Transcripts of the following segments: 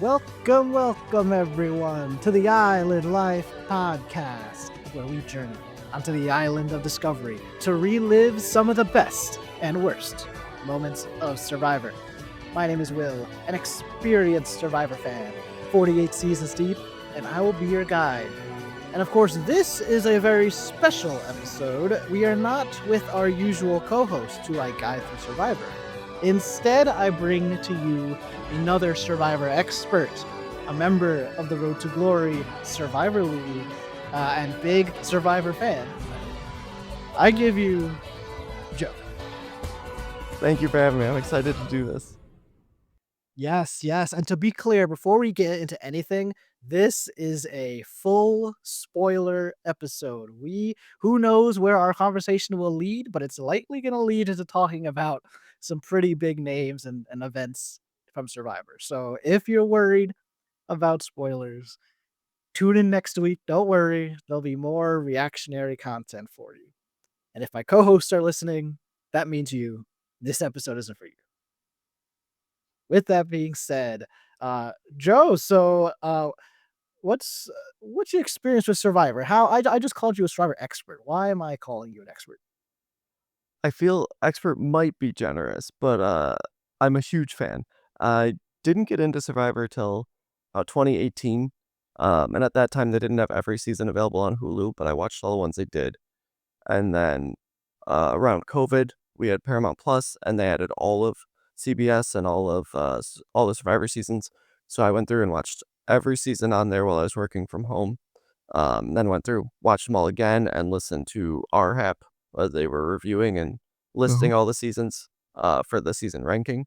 Welcome everyone to the Island Life Podcast, where we journey onto the island of discovery to relive some of the best and worst moments of Survivor. My name is Will, an experienced Survivor fan, 48 seasons deep, and I will be your guide. And of course, this is a very special episode. We are not with our usual co-host who I guide through Survivor. Instead, I bring to you another Survivor expert, a member of the Road to Glory Survivor League, and big Survivor fan. I give you Joe. Thank you for having me. I'm excited to do this. Yes. And to be clear, before we get into anything, this is a full spoiler episode. Who knows where our conversation will lead, but it's likely going to lead into talking about some pretty big names and events from Survivor. So if you're worried about spoilers, tune in next week. Don't worry, there'll be more reactionary content for you. And if my co-hosts are listening, that means this episode isn't for you. With that being said, Joe, so what's your experience with Survivor? How I just called you a Survivor expert. Why am I calling you an expert? I feel expert might be generous, but I'm a huge fan. I didn't get into Survivor till 2018, and at that time they didn't have every season available on Hulu, but I watched all the ones they did. And then around COVID, we had Paramount Plus, and they added all of CBS and all the Survivor seasons. So I went through and watched every season on there while I was working from home. Then went through, watched them all again, and listened to RHAP as they were reviewing and listing all the seasons for the season ranking.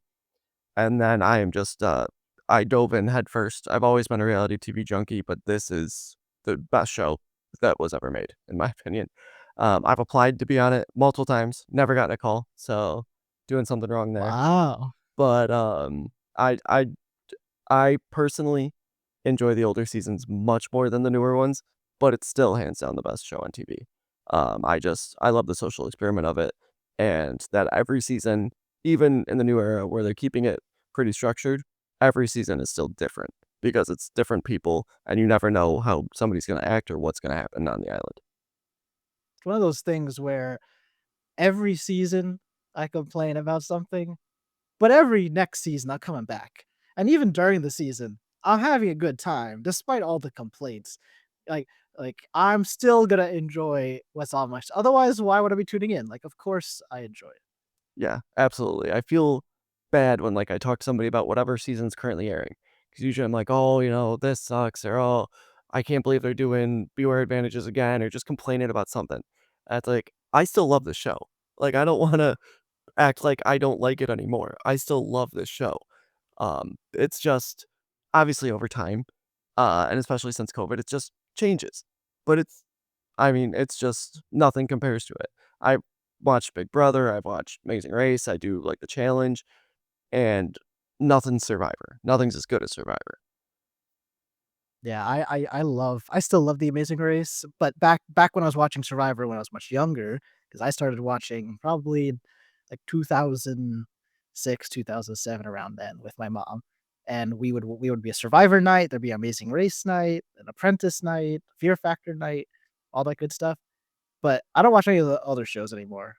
And then I dove in head first. I've always been a reality TV junkie, but this is the best show that was ever made, in my opinion. I've applied to be on it multiple times, never gotten a call, so doing something wrong there. Wow. But I personally enjoy the older seasons much more than the newer ones, but it's still hands down the best show on TV. I love the social experiment of it, and that every season, even in the new era where they're keeping it pretty structured, every season is still different because it's different people, and you never know how somebody's going to act or what's going to happen on the island. It's one of those things where every season I complain about something, but every next season I'm coming back. And even during the season, I'm having a good time despite all the complaints. Like I'm still gonna enjoy what's on my. Otherwise, why would I be tuning in? Like, of course I enjoy it. Yeah, absolutely. I feel bad when I talk to somebody about whatever season's currently airing. Because usually I'm like, oh, this sucks, or oh, I can't believe they're doing Beware Advantages again, or just complaining about something. That's like, I still love the show. I don't want to act like I don't like it anymore. I still love this show. It's just obviously over time, and especially since COVID, it just changes. But it's just nothing compares to it. I watched Big Brother, I've watched Amazing Race, I do the challenge, and nothing's Survivor. Nothing's as good as Survivor. Yeah, I still love The Amazing Race, but back when I was watching Survivor when I was much younger, because I started watching probably like 2006, 2007 around then with my mom. And we would be a Survivor night, there'd be Amazing Race night, an Apprentice night, Fear Factor night, all that good stuff. But I don't watch any of the other shows anymore.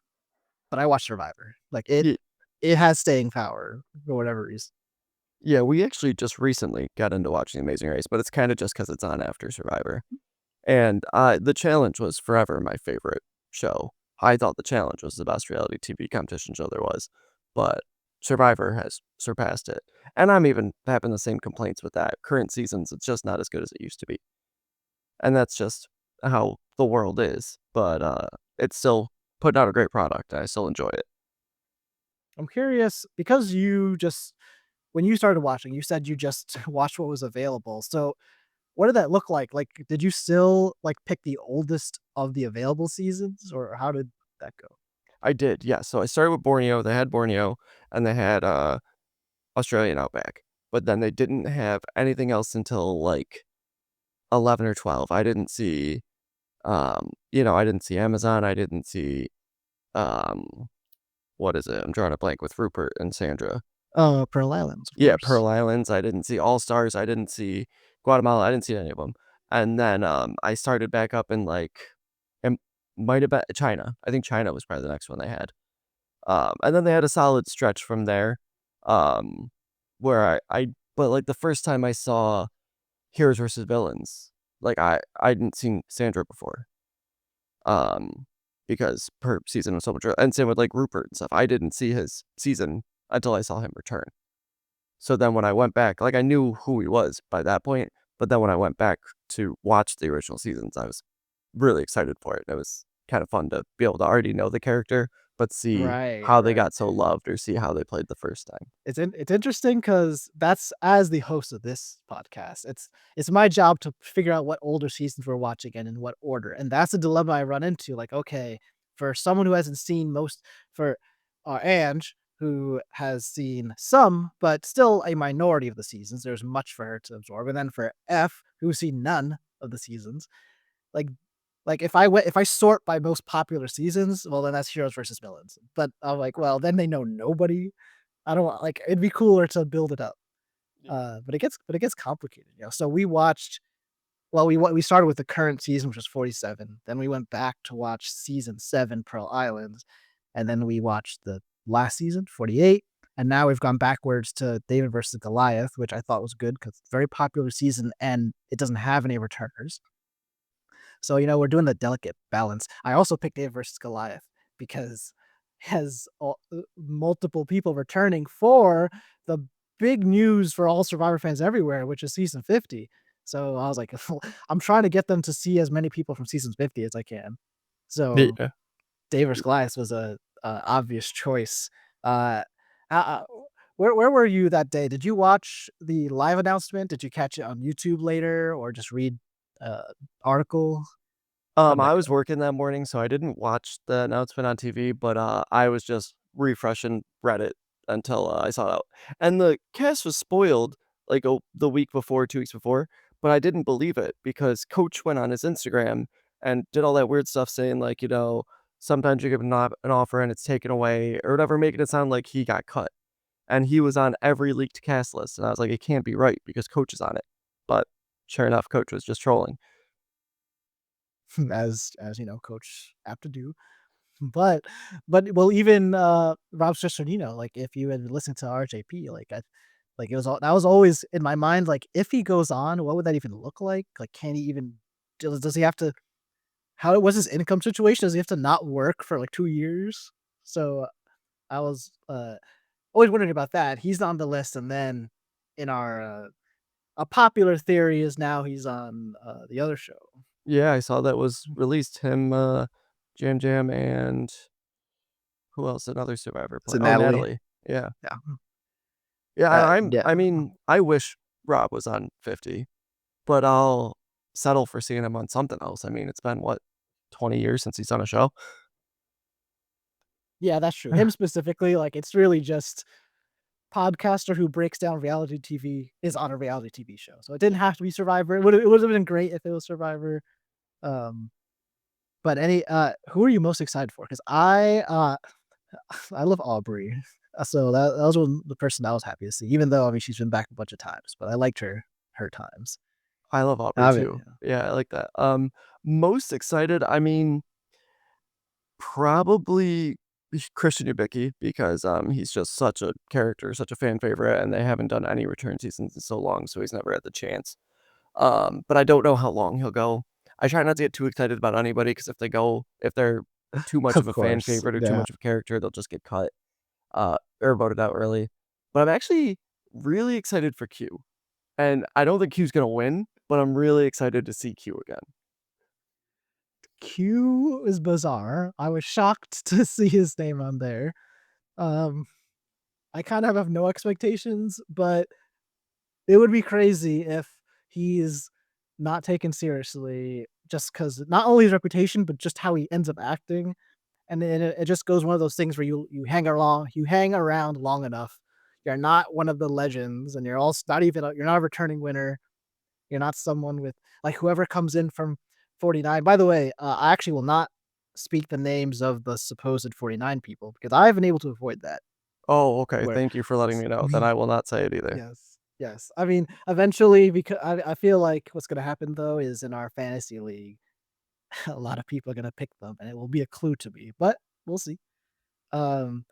But I watch Survivor. Like Ye it has staying power for whatever reason. Yeah, we actually just recently got into watching Amazing Race, but it's kinda just because it's on after Survivor. And, the challenge was forever my favorite show. I thought the challenge was the best reality TV competition show there was, but Survivor has surpassed it. And I'm even having the same complaints with that. Current seasons, it's just not as good as it used to be. And that's just how the world is, but, it's still putting out a great product, and I still enjoy it. I'm curious because when you started watching, you said you just watched what was available. So what did that look like? Like, did you still pick the oldest of the available seasons, or how did that go? I did, yeah, so I started with Borneo, they had Borneo, and they had, Australian Outback, but then they didn't have anything else until, 11 or 12. I didn't see, I didn't see Amazon, I didn't see, um, what is it? I'm drawing a blank with Rupert and Sandra. Pearl Islands, of Yeah, course. Pearl Islands, I didn't see All Stars, I didn't see Guatemala, I didn't see any of them. And then, I started back up in, like, it might have been China. I think China was probably the next one they had. And then they had a solid stretch from there, um, where I but, like, the first time I saw Heroes versus Villains, like, I hadn't seen Sandra before, um, because per season was so much and same with, like, Rupert and stuff. I didn't see his season until I saw him return. So then when I went back, like, I knew who he was by that point, but then when I went back to watch the original seasons, I was really excited for it. It was kind of fun to be able to already know the character, but see Right, how they right. got so loved or see how they played the first time. It's interesting because that's as the host of this podcast, it's my job to figure out what older seasons we're watching and in what order, and that's the dilemma I run into, like, okay, for someone who hasn't seen most for, Ange, who has seen some, but still a minority of the seasons, there's much for her to absorb, and then for F, who's seen none of the seasons, like if I sort by most popular seasons, well, then that's Heroes versus Villains, but I'm like, well, then they know nobody. I don't want like, it'd be cooler to build it up. But it gets complicated, you know? So we watched well, we started with the current season, which was 47, then we went back to watch season 7, Pearl Islands, and then we watched the last season, 48, and now we've gone backwards to David versus Goliath, which I thought was good because it's a very popular season and it doesn't have any returners. So, we're doing the delicate balance. I also picked David versus Goliath because it has multiple people returning for the big news for all Survivor fans everywhere, which is season 50. So I was like, I'm trying to get them to see as many people from season 50 as I can. So Yeah. David versus Goliath was a obvious choice. Uh, uh, uh, where were you that day? Did you watch the live announcement? Did you catch it on YouTube later, or just read uh article? How'd that I was go? working that morning, so I didn't watch the announcement on TV, but, I was just refreshing Reddit until, I saw it out. And the cast was spoiled, like, the week before, 2 weeks before, but I didn't believe it because Coach went on his Instagram and did all that weird stuff saying, like, sometimes you give an offer and it's taken away or whatever, making it sound like he got cut. And he was on every leaked cast list, and I was like, "It can't be right because Coach is on it." But sure enough, Coach was just trolling. As Coach apt to do. But well, even Rob Cesternino, like if you had listened to RJP, like it was all that was always in my mind. Like if he goes on, what would that even look like? Like, can he even does he have to? How was his income situation? Does he have to not work for like 2 years? So I was always wondering about that. He's on the list, and then in our a popular theory is now he's on the other show. Yeah, I saw that was released. Him, Jam Jam, and who else? Another Survivor Is play. it Oh, Natalie? Natalie. Yeah. Yeah. Yeah, Yeah. I mean, I wish Rob was on 50, but I'll settle for seeing him on something else. I mean, it's been what, 20 years since he's on a show? Yeah, that's true. Him specifically, like, it's really just podcaster who breaks down reality TV is on a reality TV show. So it didn't have to be Survivor. It would have been great if it was Survivor. Um, but who are you most excited for? Because I love Aubrey. So that was the person I was happy to see, even though I mean she's been back a bunch of times, but I liked her times. I love Aubrey I mean, too. Yeah, I like that. Most excited, I mean, probably Christian Ubicki because, he's just such a character, such a fan favorite, and they haven't done any return seasons in so long, so he's never had the chance. But I don't know how long he'll go. I try not to get too excited about anybody because if they're too much of of a fan course, favorite or too yeah. much of a character, they'll just get cut, or voted out early. But I'm actually really excited for Q, and I don't think Q's gonna win, but I'm really excited to see Q again. Q is bizarre. I was shocked to see his name on there. Um, I kind of have no expectations, but it would be crazy if he's not taken seriously just because not only his reputation, but just how he ends up acting. And then it just goes one of those things where you hang around long enough. You're not one of the legends, and you're also not even you're not a returning winner. You're not someone with like whoever comes in from 49. By the way, I actually will not speak the names of the supposed 49 people because I've been able to avoid that. Oh, okay, Where thank you for letting me know, then we I will not say it either. yes, yes. I mean, eventually, because I feel like what's gonna happen though is in our fantasy league, a lot of people are gonna pick them, and it will be a clue to me, but we'll see. Um,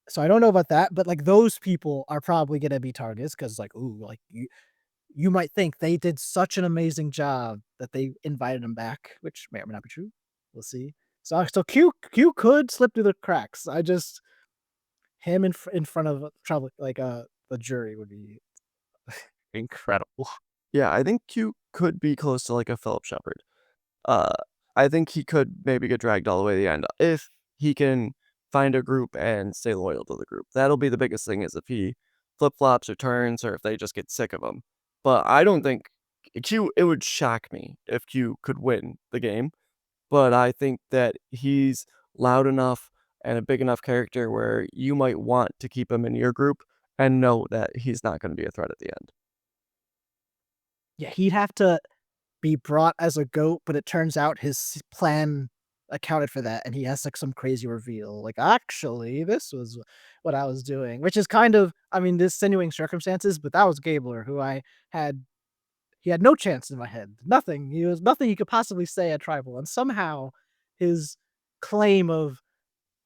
so I don't know about that, but like those people are probably gonna be targets because like, ooh, like you might think they did such an amazing job that they invited him back, which may or may not be true. We'll see. So Q could slip through the cracks. I just him in front of trouble like the jury would be incredible. Yeah, I think Q could be close to, like, a Philip Shepherd. Uh, I think he could maybe get dragged all the way to the end if he can find a group and stay loyal to the group. That'll be the biggest thing is if he flip-flops or turns or if they just get sick of him. But I don't think Q it would shock me if Q could win the game, but I think that he's loud enough and a big enough character where you might want to keep him in your group and know that he's not gonna be a threat at the end. Yeah, he'd have to be brought as a goat, but it turns out his plan accounted for that, and he has like some crazy reveal. Like, actually, this was what I was doing, which is kind of, I mean, this extenuating circumstances, but that was Gabler, who I had. He had no chance in my head. Nothing. He was nothing he could possibly say at tribal, and somehow his claim of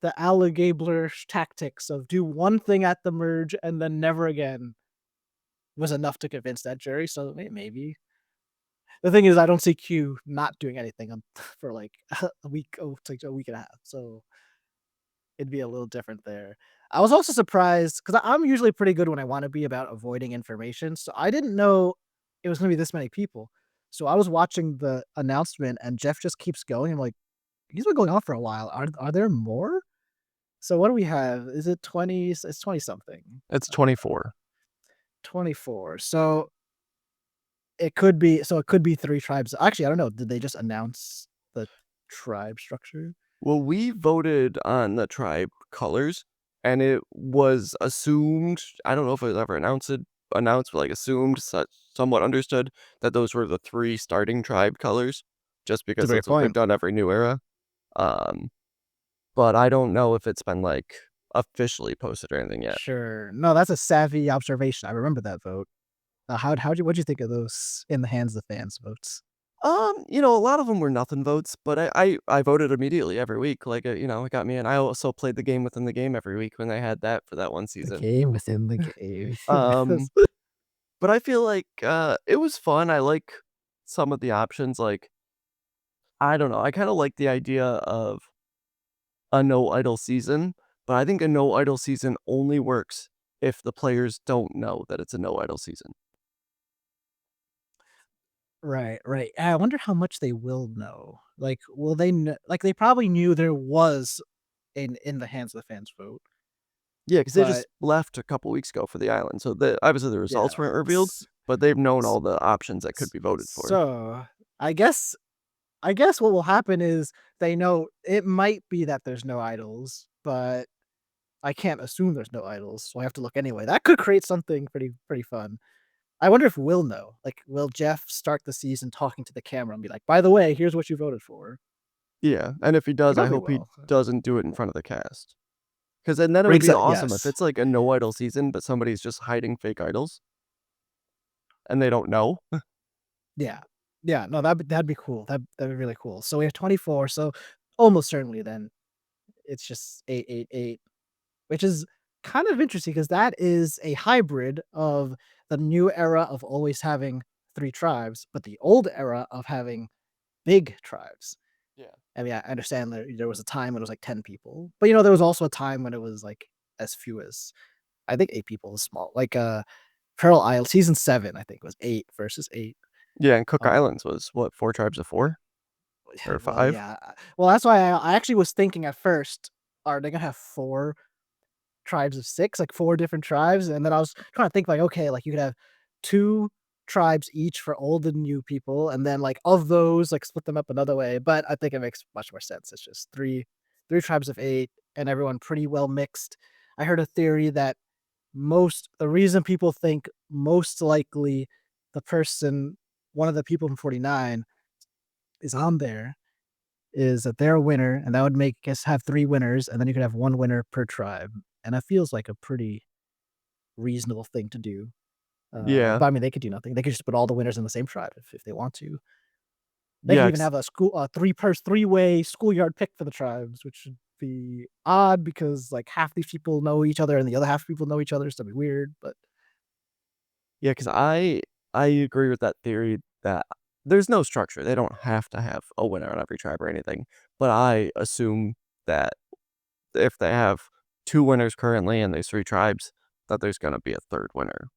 the alligabler tactics of do one thing at the merge and then never again was enough to convince that jury. So maybe the thing is, I don't see Q not doing anything for like a week, oh, it's like a week and a half. So it'd be a little different there. I was also surprised because I'm usually pretty good when I want to be about avoiding information. So I didn't know it was going to be this many people. So I was watching the announcement and Jeff just keeps going. I'm like, he's been going on for a while. Are there more? So what do we have? Is it 20? It's 20 something. It's 24. 24. So it could be 3 tribes. Actually, I don't know. Did they just announce the tribe structure? Well, we voted on the tribe colors, and it was assumed I don't know if it was ever announced, but, like, assumed, somewhat understood that those were the 3 starting tribe colors, just It's a because great that's what they've point. done every new era. Um, but I don't know if it's been, like, officially posted or anything yet. Sure. No, that's a savvy observation. I remember that vote. What'd you think of those in the hands of the fans votes? A lot of them were nothing votes, but I voted immediately every week, like, it got me in. I also played the game within the game every week when they had that for that one The season. game within the game. Um Yes. But I feel like, it was fun, I like some of the options, like, I don't know, I kinda like the idea of a no idle season, but I think a no idle season only works if the players don't know that it's a no idle season. Right, right. I wonder how much they will know. Like, will they kn like, they probably knew there was in the hands of the fans vote, Yeah, because they but just left a couple weeks ago for the island, so obviously the yeah. results weren't revealed, S but they've known s all the options that could s be voted for. so, I guess I guess what will happen is they know it might be that there's no idols, but I can't assume there's no idols, so I have to look anyway. That could create something pretty fun. I wonder if we'll know. Like, will Jeff start the season talking to the camera and be like, "By the way, here's what you voted for." Yeah, and if he He does, I probably hope he will. doesn't do it in front of the cast. Because then it would be awesome if Yes. it's like a no idol season, but somebody's just hiding fake idols, and they don't know. Yeah. Yeah, no, that'd be cool. That'd be really cool. So we have 24, so almost certainly then it's just 888, which is kind of interesting because that is a hybrid of the new era of always having 3 tribes, but the old era of having big tribes. Yeah. I mean, I understand there was a time when it was like 10 people, but, there was also a time when it was, like, as few as I think 8 people is small. Like, Pearl Isle season 7, I think, was 8 versus 8. Yeah, and Cook Um, Islands was what, 4 tribes of 4? Or well, 5? yeah, well, that's why I actually was thinking at first, are they gonna have 4 tribes of 6, like 4 different tribes? And then I was trying to think like, okay, like you could have 2 tribes each for old and new people, and then like of those, like split them up another way. But I think it makes much more sense. It's just 3 tribes of 8 and everyone pretty well mixed. I heard a theory that the reason people think most likely the person one of the people from 49 is on there is that they're a winner, and that would make us have 3 winners, and then you could have 1 winner per tribe, and that feels like a pretty reasonable thing to do. Yeah. But I mean, they could do nothing. They could just put all the winners in the same tribe if they want to. They could Yeah, even 'cause have a school three-way schoolyard pick for the tribes, which would be odd because, like, half these people know each other and the other half of people know each other, so it'd be weird, but yeah, 'cause I agree with that theory that there's no structure. They don't have to have a winner on every tribe or anything, but I assume that if they have 2 winners currently and there's 3 tribes, that there's gonna be a 3rd winner.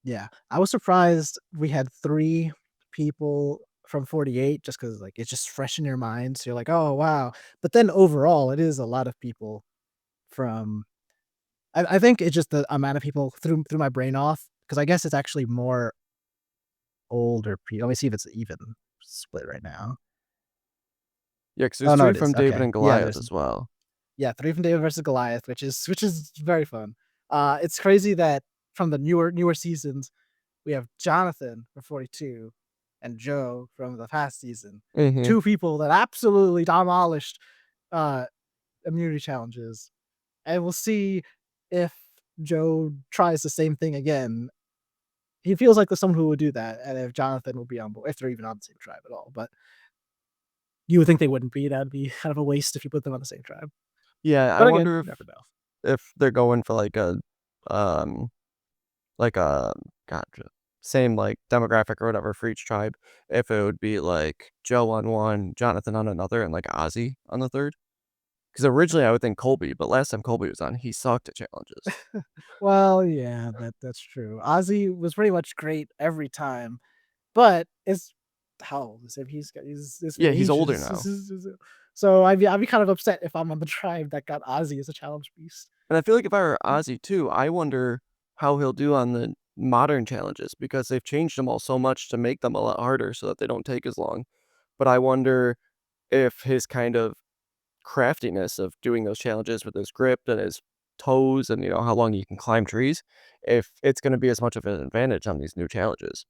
yeah. I was surprised we had 3 people from 48 just because like, it's just fresh in your mind, so you're like, "Oh, wow." But then overall, it is a lot of people from I think it's just the amount of people threw my brain off because I guess it's actually more older people. Let me see if it's even split right now. Yeah, 'cause Oh, there's no, 3 it is. from David Okay. and Yeah, Goliath there's as well. yeah, 3 from David versus Goliath, which is very fun. It's crazy that from the newer seasons, we have Jonathan from 42 and Joe from the past season. Mhm. 2 people that absolutely demolished, uh, immunity challenges, and we'll see if Joe tries the same thing again. He feels like the someone who would do that, and if Jonathan will be on board if they're even on the same tribe at all, but you would think they wouldn't be. That'd be kind of a waste if you put them on the same tribe. Yeah, I But again, wonder you never know. if they're going for um, like a gotcha, same, like, demographic or whatever for each tribe, if it would be, like, Joe on one, Jonathan on another, and, like, Ozzy on the 3rd. Because originally I would think Colby, but last time Colby was on, he sucked at challenges. Well, yeah, that's true. Ozzy was pretty much great every time, but it's how old is him? He's his Yeah, he's age older is now. so I'd be kind of upset if I'm on the tribe that got Ozzy as a challenge beast. And I feel like if I were Ozzy too, I wonder how he'll do on the modern challenges because they've changed them all so much to make them a lot harder so that they don't take as long. But I wonder if his kind of craftiness of doing those challenges with his grip and his toes and, how long he can climb trees, if it's gonna be as much of an advantage on these new challenges.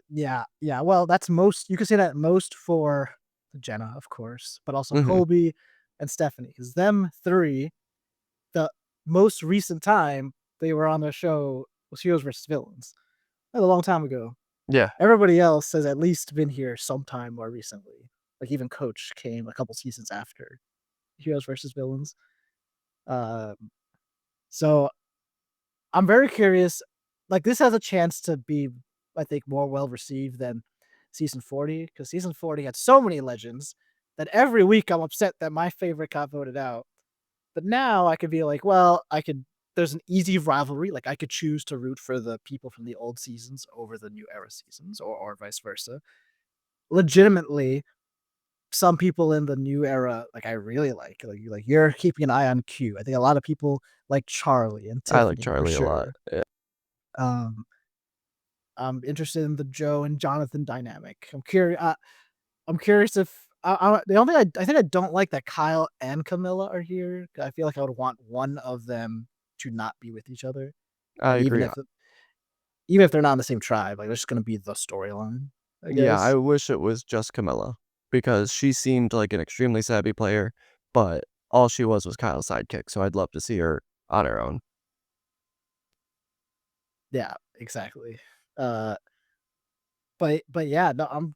Yeah, yeah. Well, that's most you could say that most for Jenna, of course, but also Mhm. Colby and Stephanie. Because them 3, the most recent time they were on the show was Heroes versus Villains. That was a long time ago. Yeah, Everybody else has at least been here sometime more recently. Like even Coach came a couple seasons after Heroes versus Villains. Um, so I'm very curious. Like this has a chance to be, I think, more well received than season 40 because season 40 had so many legends that every week I'm upset that my favorite got voted out. But now I could be like, well, I could. There's an easy rivalry. Like I could choose to root for the people from the old seasons over the new era seasons, or vice versa. Legitimately, some people in the new era, like I really like you're keeping an eye on Q. I think a lot of people like Charlie and I like Tiffany for Charlie a lot. sure. Um, I'm interested in the Joe and Jonathan dynamic. I'm curious if the only thing I think I don't like that Kyle and Camilla are here. I feel like I would want one of them to not be with each other. I Like agree. even if they're not in the same tribe, like, there's just gonna be the storyline, I Yeah, I guess. wish it was just Camilla because she seemed like an extremely savvy player, but all she was Kyle's sidekick, so I'd love to see her on her own. Yeah, exactly. Uh, but yeah, no,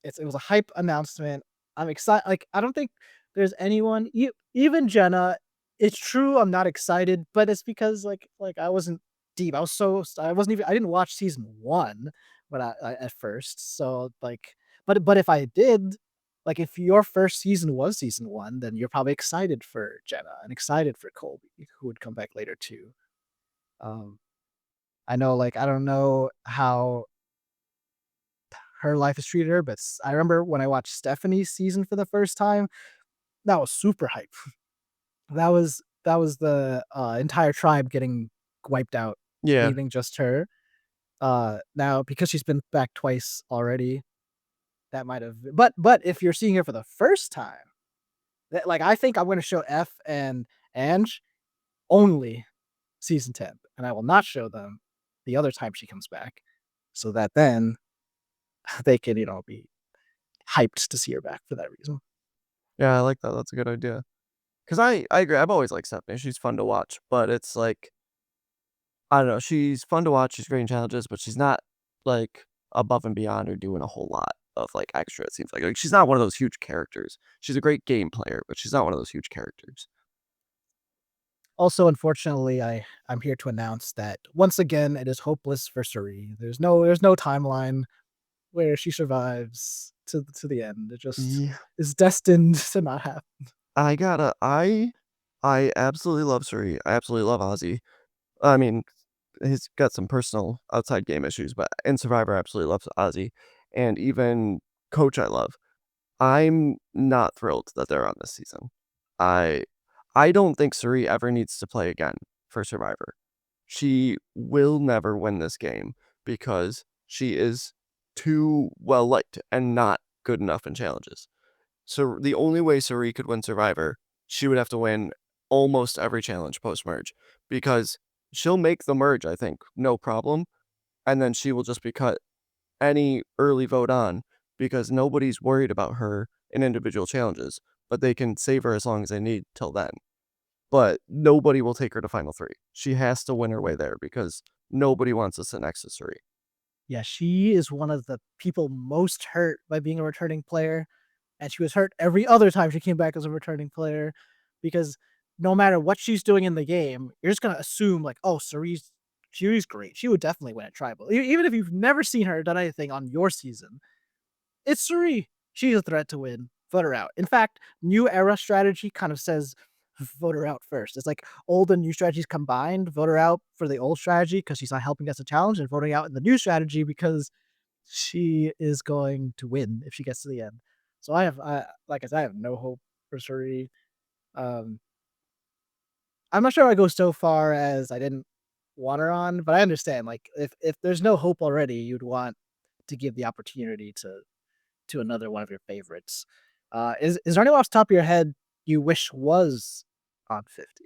it was a hype announcement. I'm excited. Like, I don't think there's anyone even Jenna, it's true I'm not excited, but it's because, like, I wasn't deep. I wasn't even I didn't watch season 1 when I at first, so, like but if I did, like, if your first season was season 1, then you're probably excited for Jenna and excited for Colby, who would come back later too. Um, I know, like, I don't know how her life has treated her, but I remember when I watched Stephanie's season for the first time, that was super hype. That was the, entire tribe getting wiped out, Yeah, leaving just her. Now because she's been back twice already, that might have but if you're seeing her for the first time, that like, I think I'm gonna show F and Ange only season 10, and I will not show them the other time she comes back, so that then they can, be hyped to see her back for that reason. Yeah, I like that, that's a good idea. 'Cause I agree, I've always liked Stephanie, she's fun to watch, but it's like, I don't know, she's fun to watch, she's great in challenges, but she's not, like, above and beyond or doing a whole lot of, like, extra, it seems like, she's not one of those huge characters. She's a great game player, but she's not one of those huge characters. Also, unfortunately, I'm here to announce that once again it is hopeless for Suri. There's no timeline where she survives to the end. It just Yeah. is destined to not happen. I gotta I absolutely love Suri, I absolutely love Ozzy. I mean, he's got some personal outside game issues, but in Survivor, I absolutely loves Ozzy, and even Coach I love. I'm not thrilled that they're on this season. I I don't think Suri ever needs to play again for Survivor. She will never win this game because she is too well liked and not good enough in challenges. So the only way Suri could win Survivor, she would have to win almost every challenge post-merge because she'll make the merge, I think, no problem, and then she will just be cut any early vote on because nobody's worried about her in individual challenges, but they can save her as long as they need till then. But nobody will take her to final 3. She has to win her way there because nobody wants to sit next to Suri. Yeah, she is one of the people most hurt by being a returning player, and she was hurt every other time she came back as a returning player because no matter what she's doing in the game, you're just gonna assume like, oh, Suri's great. She would definitely win at tribal. Even if you've never seen her done anything on your season, it's Suri. She's a threat to win. Vote her out. In fact, new era strategy kind of says vote her out first. It's like old and new strategies combined. Vote her out for the old strategy because she's not helping us a challenge, and voting out in the new strategy because she is going to win if she gets to the end. So like I said, I have no hope for Suri. Um, I'm not sure I go so far as I didn't want her on, but I understand. Like if there's no hope already, you'd want to give the opportunity to another one of your favorites. Is there anyone off the top of your head you wish was on 50?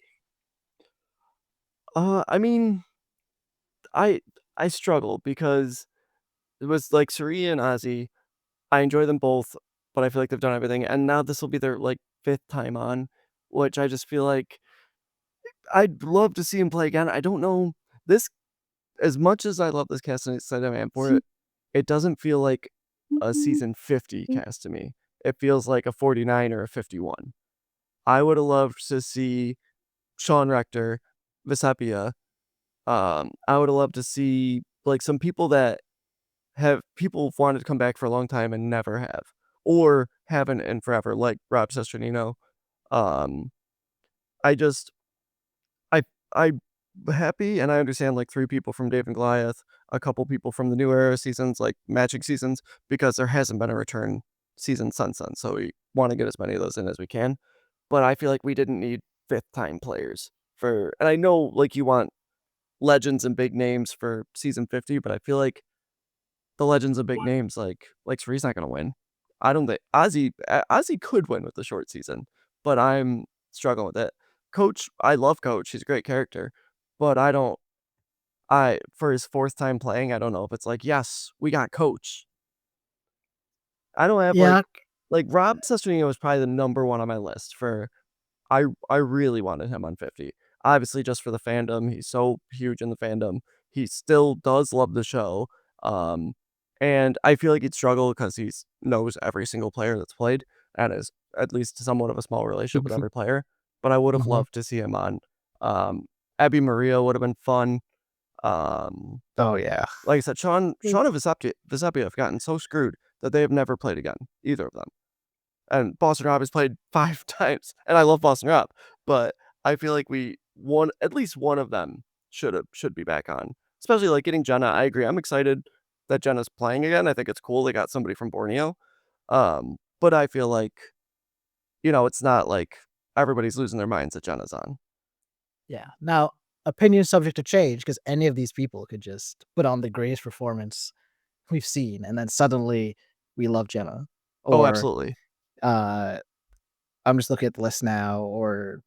I mean, I I struggle because it was like Suri and Ozzy. I enjoy them both, but I feel like they've done everything, and now this will be their like 5th time on, which I just feel like I'd love to see him play again. I don't know this as much as I love this cast and excited I am for it. It doesn't feel like a season 50 cast to me. It feels like a 49 or a 51. I would have loved to see Sean Rector, Visapia. I would have loved to see like some people that have people have wanted to come back for a long time and never have, or haven't in forever, like Rob Sesternino. Um, I just I I'm happy and I understand like 3 people from Dave and Goliath, a couple people from the new era seasons, like matching seasons, because there hasn't been a return season since then. So we want to get as many of those in as we can. But I feel like we didn't need 5th time players for, and I know like you want legends and big names for season 50, but I feel like the legends and big names like Sari's not gonna win. I don't think Ozzy could win with the short season, but I'm struggling with it. Coach, I love Coach. He's a great character, but I don't. I for his 4th time playing, I don't know if it's like yes, we got Coach. I don't have Yeah, like Rob Sesternino was probably the number one on my list for I really wanted him on 50. Obviously, just for the fandom, he's so huge in the fandom. He still does love the show, um, and I feel like he'd struggle because he's knows every single player that's played and is at least somewhat of a small relationship with every player. But I would have Mhm. loved to see him on. Um, Abby Maria would have been fun. Um, Oh yeah. like I said, Sean and Visapia have gotten so screwed that they have never played again, either of them. And Boston Rob has played 5 times, and I love Boston Rob, but I feel like we one at least one of them should be back on. Especially, like, getting Jenna, I agree, I'm excited that Jenna's playing again, I think it's cool they got somebody from Borneo, but I feel like, it's not like everybody's losing their minds that Jenna's on. Yeah. Now, opinion subject to change because any of these people could just put on the greatest performance we've seen, and then suddenly we love Jenna. Oh, Or absolutely. uh, I'm just looking at the list now, or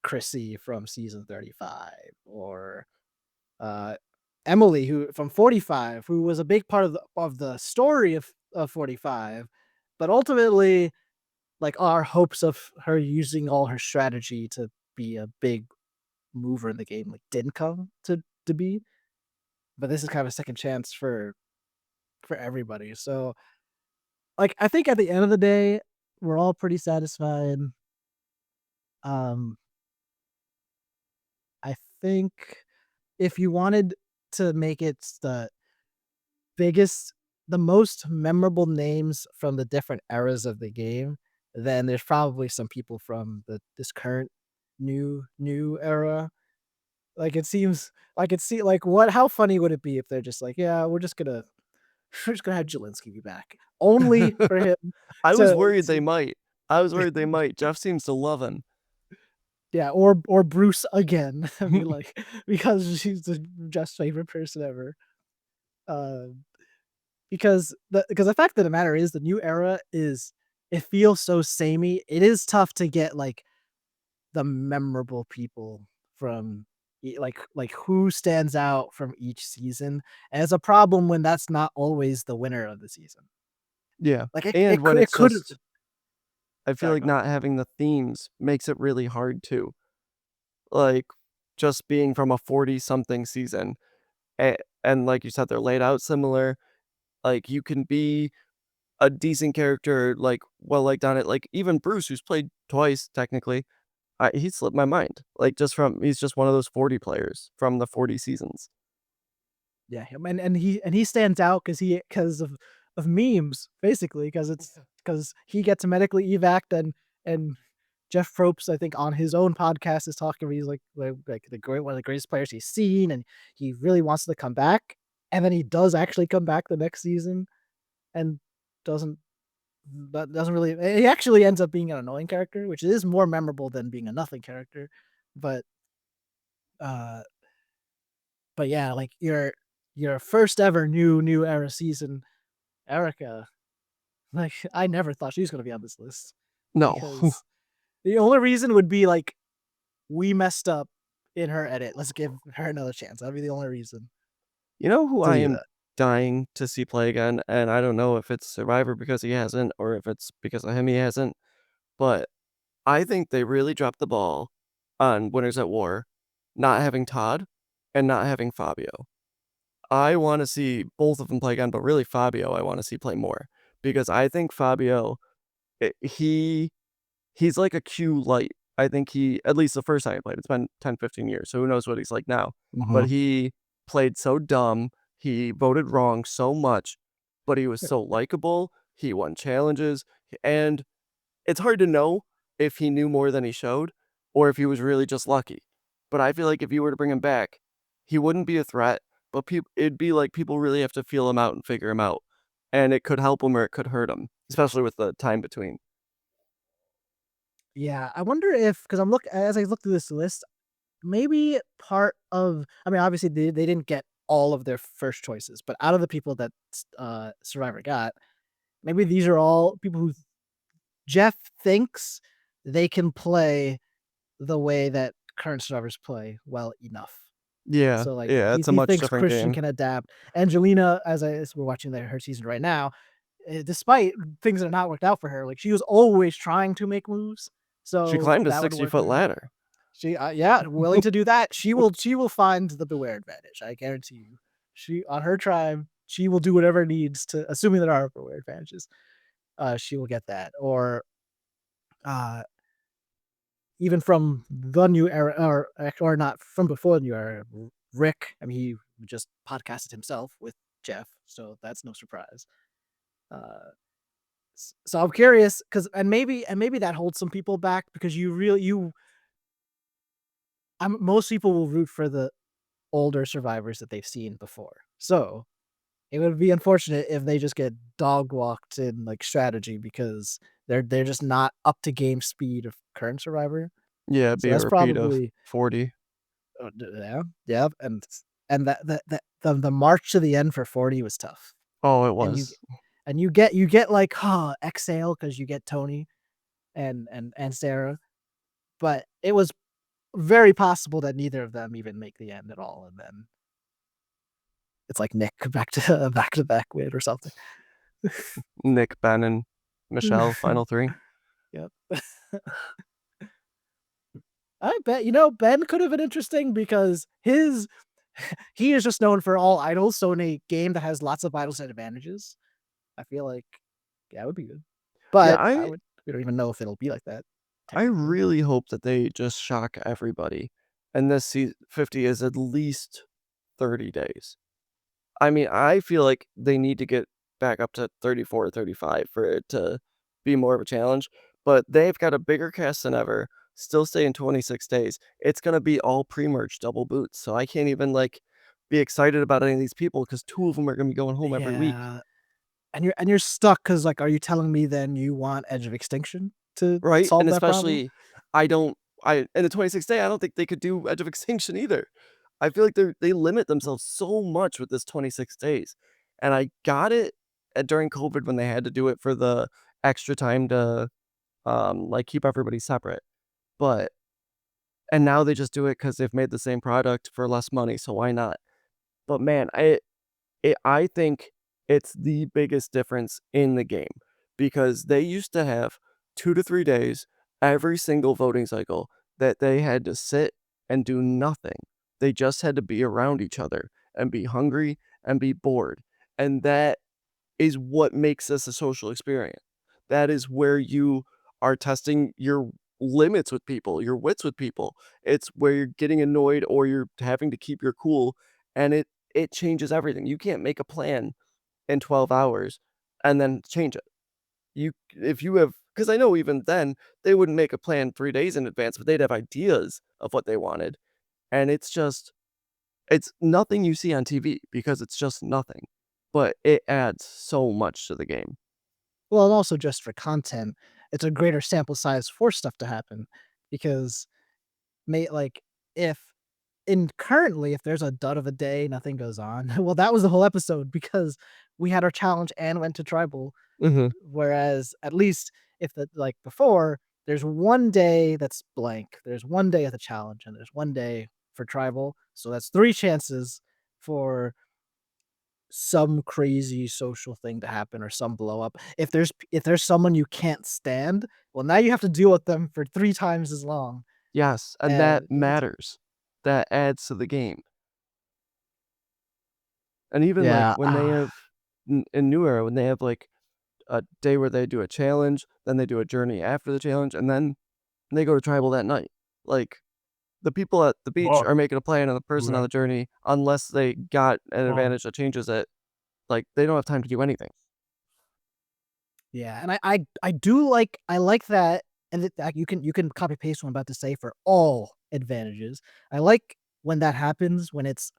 Chrissy from season 35, or uh, Emily, who from 45, who was a big part of the story of 45, but ultimately, like our hopes of her using all her strategy to be a big mover in the game like didn't come to be. But this is kind of a second chance for everybody. So like I think at the end of the day, we're all pretty satisfied. Um I think if you wanted to make it biggest the most memorable names from the different eras of the game, then there's probably some people from this current new era. Like it seems like like what how funny would it be if they're just like, yeah, we're just gonna have Jelinski be back. Only for him I was to, worried they to might. I was worried they might. Jeff seems to love him. yeah, or Bruce again. I mean like because she's the just favorite person ever. Uh because the fact of the matter is the new era is it feels so samey. It is tough to get like the memorable people from like who stands out from each season. And it's a problem when that's not always the winner of the season. Yeah, Like and when it it's could. just I feel Sorry, like go ahead. not having the themes makes it really hard too. Like, just being from a 40-something season, and like you said, they're laid out similar. Like, you can be a decent character, like, well liked on it. Like, even Bruce, who's played twice technically, he slipped my mind. Like, just from he's just one of those 40 players from the 40 seasons. Yeah, him and he stands out because of memes basically because he gets medically evac and Jeff Probst, I think, on his own podcast is talking where he's like the great one of the greatest players he's seen, and he really wants to come back. And then he does actually come back the next season and doesn't doesn't really he actually ends up being an annoying character, which is more memorable than being a nothing character. But uh but yeah, like your first ever new era season, Erica, like I never thought she was gonna be on this list No. because the only reason would be like we messed up in her edit. Let's give her another chance. That'd be the only reason You know who to I do am that. dying to see play again, and I don't know if it's Survivor because he hasn't or if it's because of him he hasn't, but I think they really dropped the ball on Winners at War, not having Todd and not having Fabio. I wanna see both of them play again, but really Fabio I wanna see play more because I think Fabio, he's like a Q light. I think he at least the first time he played, it's been 10, 15 years, so who knows what he's like now. But Mhm. he played so dumb, he voted wrong so much, but he was so likable, he won challenges, and it's hard to know if he knew more than he showed or if he was really just lucky. But I feel like if you were to bring him back, he wouldn't be a threat, but it'd be like people really have to feel him out and figure him out. And it could help him or it could hurt him, especially with the time between. Yeah, I wonder if because I'm look as I look through this list, maybe part of I mean, obviously they didn't get all of their first choices, but out of the people that Survivor got, maybe these are all people who Jeff thinks they can play the way that current survivors play well enough. Yeah, So like yeah, it's a he much thinks different Christian game. can adapt. Angelina, as we're watching her season right now, despite things that are not worked out for her, like she was always trying to make moves. She So climbed a that would work for 60-foot her. ladder. She yeah, willing to do that. She will find the beware advantage. I guarantee you. She on her tribe, she will do whatever it needs to assuming there are beware advantages. She will get that. Or uh even from the new era, or not from before the new era, Rick. I mean, he just podcasted himself with Jeff, so that's no surprise. Uh, so I'm curious because and maybe that holds some people back because you really you. Most people will root for the older survivors that they've seen before. So it would be unfortunate if they just get dog walked in like strategy because they're just not up to game speed of current survivor. Yeah, So be a that's repeat of probably 40. Yeah, yeah, and the march to the end for 40 was tough, Oh, it and was. you get like, exhale because you get Tony and Sarah, but it was very possible that neither of them even make the end at all, and then It's like Nick back to back win or something. Nick, Ben, and Michelle, final three. Yep. I bet Ben could have been interesting because his he is just known for all idols. So in a game that has lots of idols and advantages, I feel like yeah, it would be good. Yeah, But I we don't even know if it'll be like that I technically. really hope that they just shock everybody, and this 50 is at least 30 days. I mean, I feel like they need to get back up to 34, 35 for it to be more of a challenge, but they've got a bigger cast than ever, still staying 26 days. It's gonna be all pre-merge double boots, so I can't even, like, be excited about any of these people because 2 of them are gonna be going home every week, Yeah. And you're stuck because like, are you telling me then you want Edge of Extinction to right? solve And that problem? especially, I don't I in the 26th day, I don't think they could do Edge of Extinction either. I feel like they limit themselves so much with this 26 days, and I got it, during COVID when they had to do it for the extra time to, like, keep everybody separate, but and now they just do it because 'cause they've made the same product for less money, so why not? But man, I think it's the biggest difference in the game because they used to have 2 to 3 days every single voting cycle that they had to sit and do nothing. They just had to be around each other and be hungry and be bored, and that is what makes this a social experience. That is where you are testing your limits with people, your wits with people. It's where you're getting annoyed or you're having to keep your cool, and it changes everything. You can't make a plan in 12 hours and then change it. You if you have because I know even then they wouldn't make a plan 3 days in advance, but they'd have ideas of what they wanted, and it's nothing you see on TV because it's just nothing, but it adds so much to the game. Well, and also just for content, it's a greater sample size for stuff to happen because like if if there's a dud of a day, nothing goes on. Well, that was the whole episode because we had our challenge and went to tribal. Mhm. Whereas at least if the like before, there's one day that's blank. There's one day of the challenge and there's one day for tribal. So that's three chances for some crazy social thing to happen or some blow up. If there's someone you can't stand, well now you have to deal with them for three times as long. Yes, and that And matters. That adds to the game. And even, like, yeah, when they have in New Era, when they have, like, a day where they do a challenge, then they do a journey after the challenge, and then they go to tribal that night. Like, the people at the beach Fuck. are making a plan on the person on the journey unless they got an advantage that changes it. Like, they don't have time to do anything. Yeah, and I do I like that, and that you can copy paste what I'm about to say for all advantages. I like when that happens when it's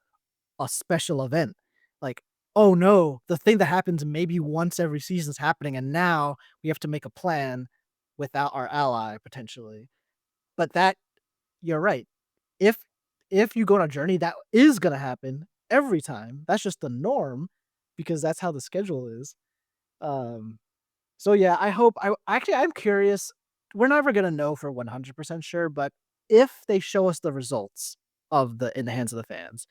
a special event. Like, oh no, the thing that happens maybe once every season is happening, and now we have to make a plan without our ally potentially. But that you're right. If if you go on a journey, that is gonna happen every time. That's just the norm because that's how the schedule is. Um so yeah, I hope I'm curious. We're never gonna know for 100% sure, but if they show us the results of the in the hands of the fans,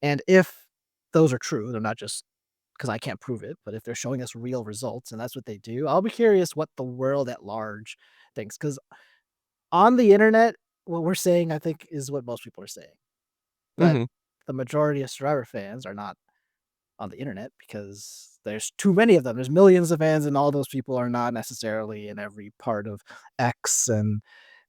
and if those are true, they're not just because I can't prove it, but if they're showing us real results and that's what they do, I'll be curious what the world at large thinks. Because on the internet, what we're saying, I think, is what most people are saying. But Mhm. the majority of Survivor fans are not on the internet because there's too many of them. There's millions of fans, and all those people are not necessarily in every part of X and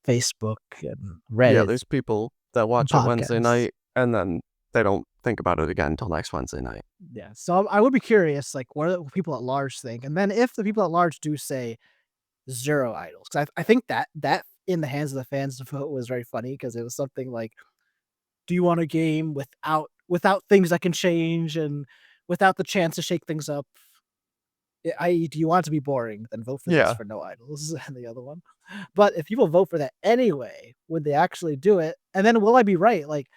Facebook and Yeah, Reddit there's people that and watch it Wednesday podcasts. night, and then they don't think about it again until next Wednesday night. Yeah, so I would be curious, like, what do people at large think? And then if the people at large do say 0 idols, 'cause I think that in the hands of the fans vote was very funny because it was something like, "Do you want a game without things that can change and without the chance to shake things up?" I.e., do you want it to be boring? Then vote for this Yeah. for no idols and the other one. But if people vote for that anyway, would they actually do it? And then will I be right? Like,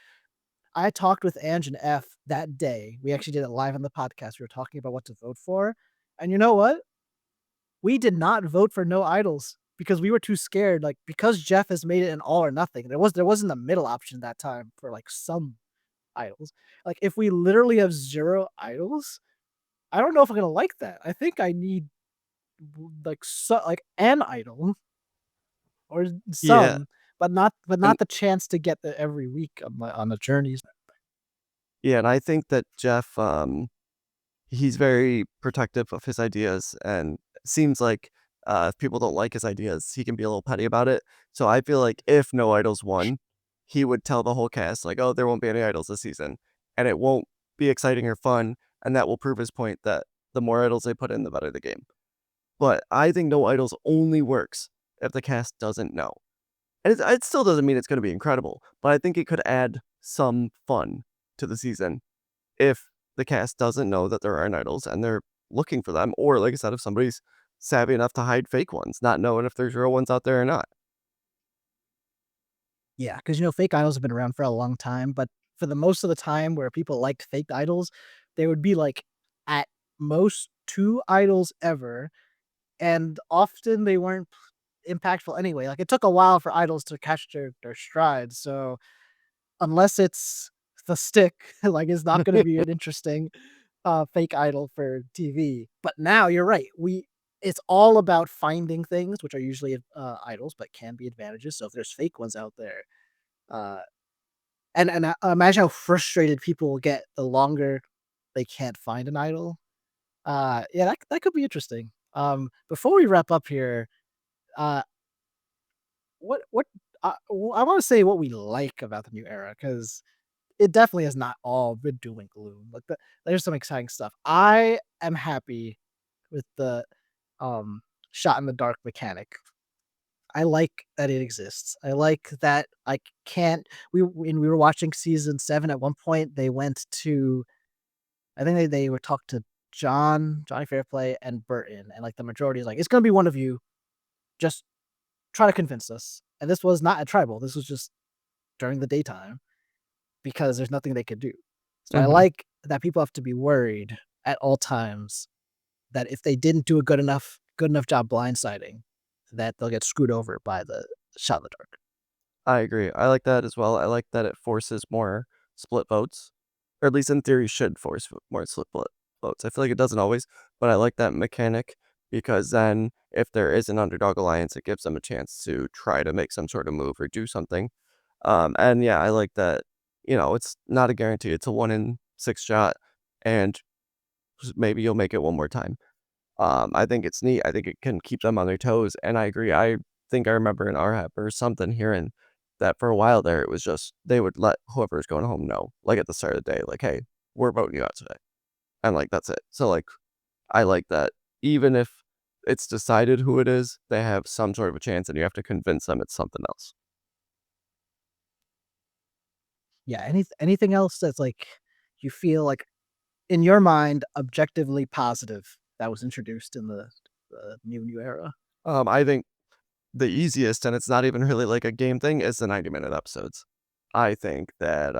I talked with Ange and F that day. We actually did it live on the podcast. We were talking about what to vote for. And you know what? We did not vote for no idols because we were too scared. Like, because Jeff has made it an all or nothing. There wasn't a middle option that time for like some idols. Like, if we literally have 0 idols, I don't know if I'm gonna like that. I think I need like like an idol or Yeah, some, but not and the chance to get the every week on the journeys. yeah, and I think that Jeff, he's very protective of his ideas, and seems like, if people don't like his ideas, he can be a little petty about it. So I feel like if No Idols won, he would tell the whole cast, like, "Oh, there won't be any idols this season," and it won't be exciting or fun, and that will prove his point that the more idols they put in, the better the game. But I think No Idols only works if the cast doesn't know. And it still doesn't mean it's gonna be incredible, but I think it could add some fun to the season if the cast doesn't know that there aren't idols and they're looking for them, or like I said, if somebody's savvy enough to hide fake ones, not knowing if there's real ones out there or not. Yeah, because fake idols have been around for a long time, but for the most of the time where people liked fake idols, there would be, like, at most 2 idols ever, and often they weren't impactful anyway. Like, it took a while for idols to catch their stride, so unless it's the stick, like, it's not gonna be an interesting, fake idol for TV. But now you're right, it's all about finding things, which are usually, idols, but can be advantages, so if there's fake ones out there, uh and I imagine how frustrated people will get the longer they can't find an idol. Yeah, that could be interesting. Before we wrap up here, uh, what I wanna say what we like about the new era because it definitely has not all been doom and gloom. Like, there's some exciting stuff. I am happy with the, um, shot in the dark mechanic. I like that it exists. I like that I can't when we were watching season 7, at one point, they went to I think they were talked to Johnny Fairplay, and Burton, and, like, the majority is like, "It's gonna be one of you. Just try to convince us." And this was not a tribal, this was just during the daytime because there's nothing they could do. So I Mhm. like that people have to be worried at all times that if they didn't do a good enough job blindsiding, that they'll get screwed over by the shot in the dark. I agree. I like that as well. I like that it forces more split votes, or at least in theory should force more split votes. I feel like it doesn't always, but I like that mechanic because then if there is an underdog alliance, it gives them a chance to try to make some sort of move or do something. And yeah, I like that. It's not a guarantee. It's a 1 in 6 shot, and maybe you'll make it one more time. I think it's neat. I think it can keep them on their toes, and I agree. I think I remember in RHAP or something hearing that for a while there, it was just they would let whoever's going home know, like, at the start of the day, like, "Hey, we're voting you out today," and, like, that's it. So, like, I like that even if it's decided who it is, they have some sort of a chance, and you have to convince them it's something else. Yeah, anything else that's, like, you feel like, in your mind, objectively positive that was introduced in the new era? I think the easiest, and it's not even really like a game thing, is the 90-minute episodes. I think that,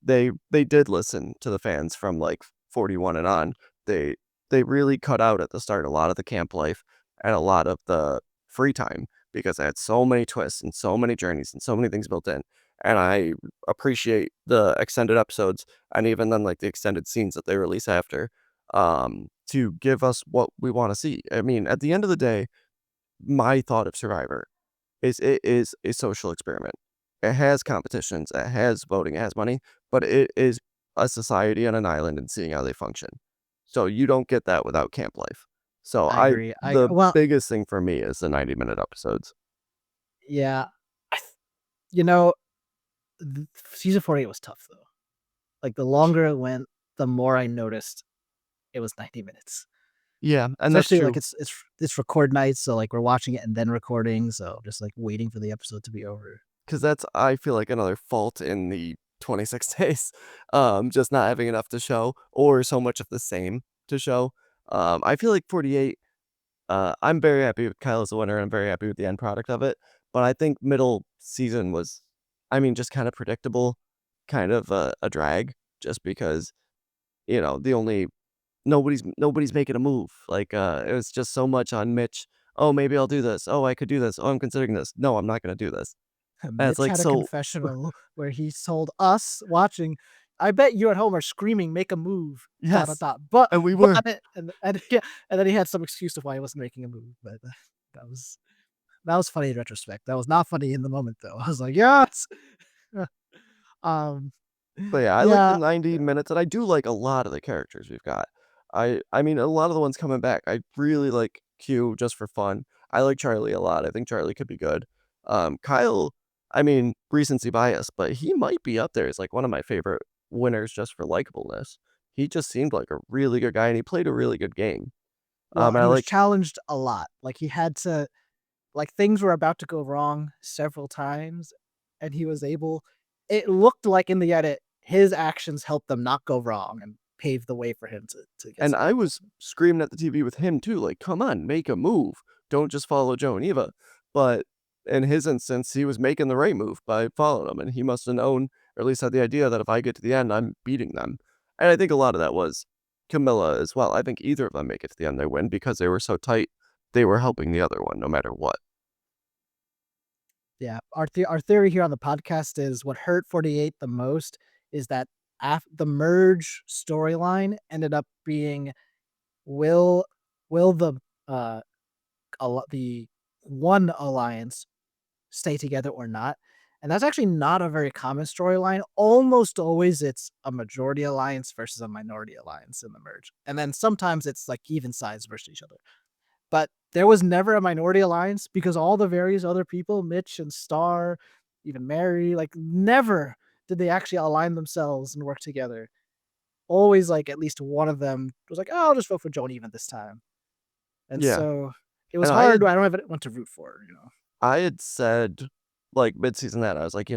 they did listen to the fans from, like, 41 and on. They they really cut out at the start a lot of the camp life and a lot of the free time because they had so many twists and so many journeys and so many things built in, and I appreciate the extended episodes and even then, like, the extended scenes that they release after, to give us what we wanna see. I mean, at the end of the day, my thought of Survivor is it is a social experiment. It has competitions, it has voting, it has money, but it is a society on an island and seeing how they function. So you don't get that without camp life. So I agree. I the well, biggest thing for me is the 90-minute episodes. yeah. I th you know, season 48 was tough, though. Like, the longer it went, the more I noticed it was 90 minutes. Yeah, and that's Especially, like, true. it's record nights, so, like, we're watching it and then recording, so just, like, waiting for the episode to be over. 'Cause that's I feel like another fault in the 26 days, just not having enough to show or so much of the same to show. I feel like 48, I'm very happy with Kyle as a winner, I'm very happy with the end product of it, but I think middle season was, I mean, just kinda predictable, kind of a drag just because, the only nobody's making a move, like, it was just so much on Mitch, "Oh, maybe I'll do this. Oh, I could do this. Oh, I'm considering this. No, I'm not gonna do this." And it's Mitch like, had a so confessional where he told us watching, I bet you at home are screaming, "Make a move, dot, dot, Yes, dot." and we were. And yeah, and then he had some excuse of why he wasn't making a move, but that was that was funny in retrospect. That was not funny in the moment, though. I was like, "Yes!" Um, But yeah, I like the yeah, 90 minutes, and I do like a lot of the characters we've got. I mean, a lot of the ones coming back. I really like Q just for fun. I like Charlie a lot. I think Charlie could be good. Kyle, I mean, recency bias, but he might be up there as like one of my favorite winners just for likableness. He just seemed like a really good guy, and he played a really good game. well, And I he was like, challenged a lot. Like, he had to like, things were about to go wrong several times, and he was able it looked like in the edit, his actions helped them not go wrong and paved the way for him to get and some I kills. was screaming at the TV with him too, like, "Come on, make a move. Don't just follow Joe and Eva." But in his instance, he was making the right move by following them, and he must have known, or at least had the idea that if I get to the end, I'm beating them. And I think a lot of that was Camilla as well. I think either of them make it to the end, they win because they were so tight, they were helping the other one no matter what. Yeah, our theory here on the podcast is what hurt 48 the most is that the merge storyline ended up being will will uh the one alliance stay together or not? And that's actually not a very common storyline. Almost always it's a majority alliance versus a minority alliance in the merge. And then sometimes it's like even sides versus each other. But there was never a minority alliance because all the various other people, Mitch and Star, even Mary, like never did they actually align themselves and work together. Always like at least one of them was like, "Oh, I'll just vote for Joan even this time." And Yeah, so it was and hard. I don't have anyone to root for, you know. I had said, like, mid-season that I was like,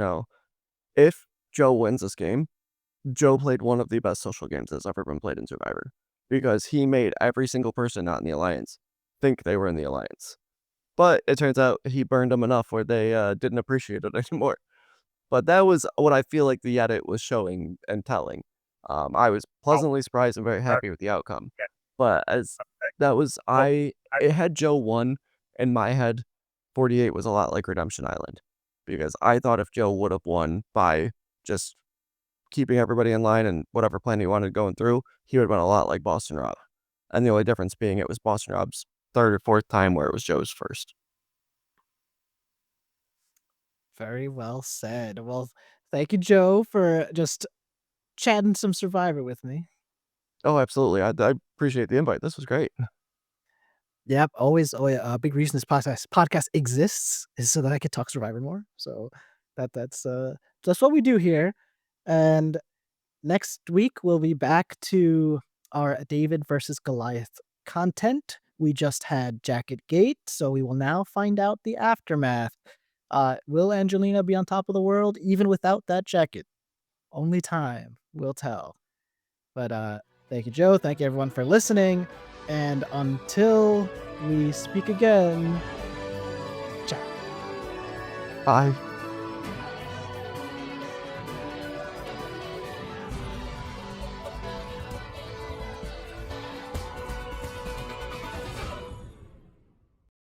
"If Joe wins this game, Joe played one of the best social games that's ever been played in Survivor because he made every single person not in the alliance think they were in the alliance. But it turns out he burned them enough where they didn't appreciate it anymore. But that was what I feel like the edit was showing and telling. I was pleasantly surprised and very happy with the outcome. But as that was, it had Joe won in my head. 48 was a lot like Redemption Island because I thought if Joe would have won by just keeping everybody in line and whatever plan he wanted going through, he would have been a lot like Boston Rob. And the only difference being it was Boston Rob's third or fourth time where it was Joe's first. Very well said. Well, thank you, Joe, for just chatting some Survivor with me. Oh, absolutely. I appreciate the invite. This was great. Yep, always a big reason this podcast exists is so that I could talk Survivor more. So that's what we do here. And next week we'll be back to our David versus Goliath content. We just had Jacket Gate, so we will now find out the aftermath. Will Angelina be on top of the world even without that jacket? Only time will tell. But thank you, Joe. Thank you, everyone, for listening. And until we speak again, ciao. Bye.